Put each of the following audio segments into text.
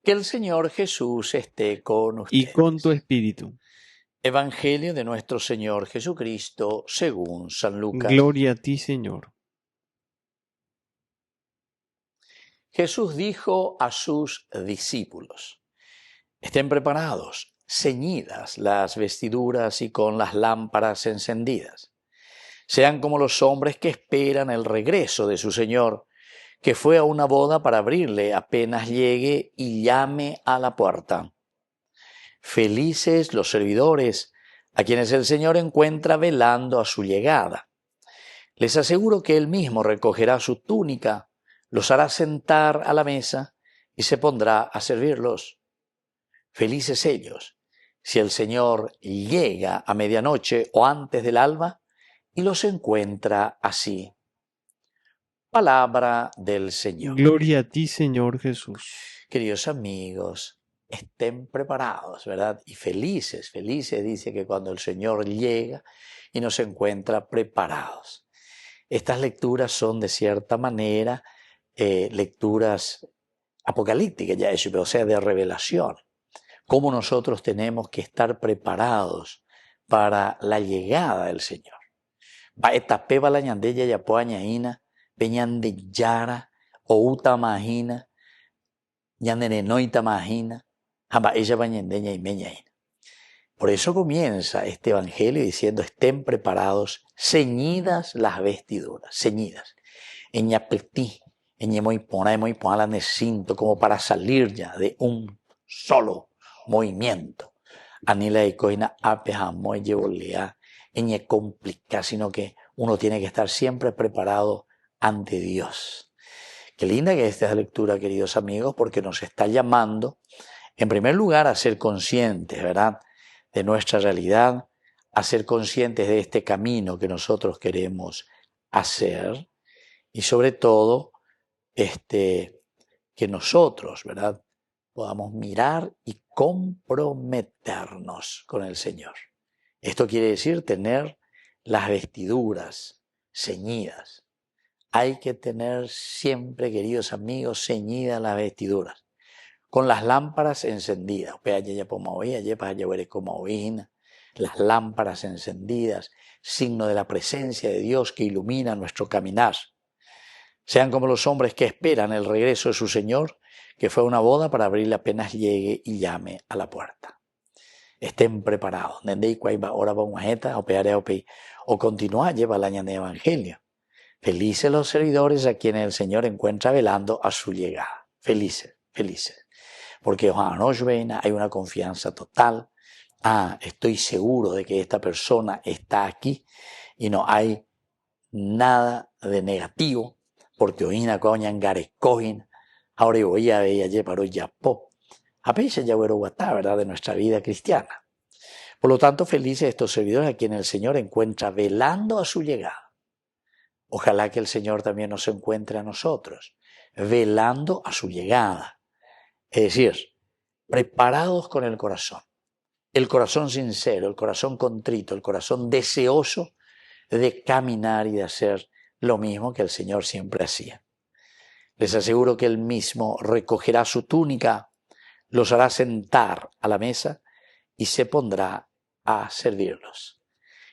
Que el Señor Jesús esté con y con tu ustedes. espíritu. Evangelio de nuestro Señor Jesucristo según San Lucas. Gloria a ti, Señor. Jesús dijo a sus discípulos: estén preparados, ceñidas las vestiduras y con las lámparas encendidas. Sean como los hombres que esperan el regreso de su Señor, que fue a una boda para abrirle apenas llegue y llame a la puerta. Felices los servidores a quienes el Señor encuentra velando a su llegada. Les aseguro que Él mismo recogerá su túnica, los hará sentar a la mesa y se pondrá a servirlos. Felices ellos si el Señor llega a medianoche o antes del alba y los encuentra así. Palabra del Señor. Gloria a ti, Señor Jesús. Queridos amigos, estén preparados, ¿verdad? Y felices dice que cuando el Señor llega y nos encuentra preparados. Estas lecturas son de cierta manera lecturas apocalípticas, ya eso, o sea, de revelación. Cómo nosotros tenemos que estar preparados para la llegada del Señor. Va esta peba la ñandella ya poañaína, peñande yara, o uta majina, ñandenenoita majina, jamba ella bañendeña y meñaína. Por eso comienza este evangelio diciendo: estén preparados, ceñidas las vestiduras, ceñidas. Eñapetí, muy pona de cinto, como para salir ya de un solo movimiento. Anila y coina apeja muy llevolea, eñe complica, sino que uno tiene que estar siempre preparado ante Dios. Qué linda que es esta lectura, queridos amigos, porque nos está llamando, en primer lugar, a ser conscientes, ¿verdad?, de nuestra realidad, a ser conscientes de este camino que nosotros queremos hacer y sobre todo que nosotros, ¿verdad?, podamos mirar y comprometernos con el Señor. Esto quiere decir tener las vestiduras ceñidas. Hay que tener siempre, queridos amigos, ceñidas las vestiduras, con las lámparas encendidas. Las lámparas encendidas, signo de la presencia de Dios que ilumina nuestro caminar. Sean como los hombres que esperan el regreso de su Señor, que fue a una boda para abrirle apenas llegue y llame a la puerta. Estén preparados. O continuar, lleva el año de evangelio. Felices los servidores a quienes el Señor encuentra velando a su llegada. Felices, felices. Porque hay una confianza total. Estoy seguro de que esta persona está aquí y no hay nada de negativo, porque hoy coñan garecoin, ahora voy a ver ya paro ya po. A veces ya ¿verdad?, de nuestra vida cristiana. Por lo tanto, felices estos servidores a quienes el Señor encuentra velando a su llegada. Ojalá que el Señor también nos encuentre a nosotros, velando a su llegada. Es decir, preparados con el corazón sincero, el corazón contrito, el corazón deseoso de caminar y de hacer lo mismo que el Señor siempre hacía. Les aseguro que Él mismo recogerá su túnica, los hará sentar a la mesa y se pondrá a servirlos.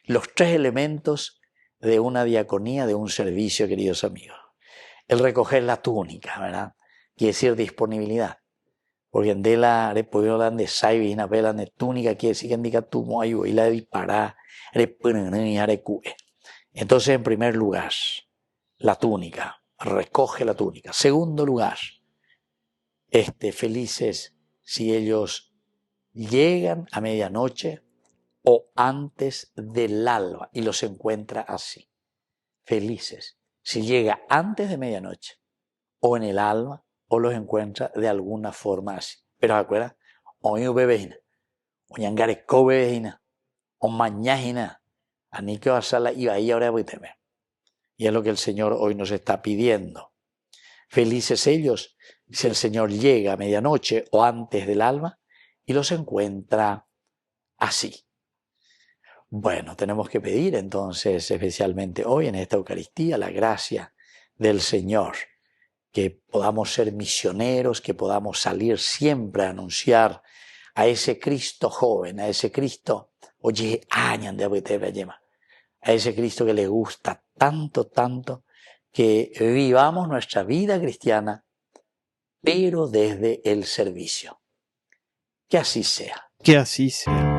Los tres elementos de una diaconía, de un servicio, queridos amigos. El recoger la túnica, ¿verdad?, quiere decir disponibilidad. Porque en de la repollan de saibi y vela de túnica quiere decir que indica tu moyo y la dispará, entonces, en primer lugar, la túnica, recoge la túnica. Segundo lugar, felices si ellos llegan a medianoche o antes del alba y los encuentra así. Felices si llega antes de medianoche o en el alba o los encuentra de alguna forma así. Pero acuerda, hoy bebejina, oñangareco bebejina, o mañajina, ani que vas a la iba ahí ahora voy a temer. Y es lo que el Señor hoy nos está pidiendo. Felices ellos si el Señor llega a medianoche o antes del alba y los encuentra así. Bueno, tenemos que pedir entonces, especialmente hoy en esta Eucaristía, la gracia del Señor, que podamos ser misioneros, que podamos salir siempre a anunciar a ese Cristo joven, a ese Cristo, oye, añan de a ese Cristo que le gusta tanto, tanto, que vivamos nuestra vida cristiana, pero desde el servicio. Que así sea. Que así sea.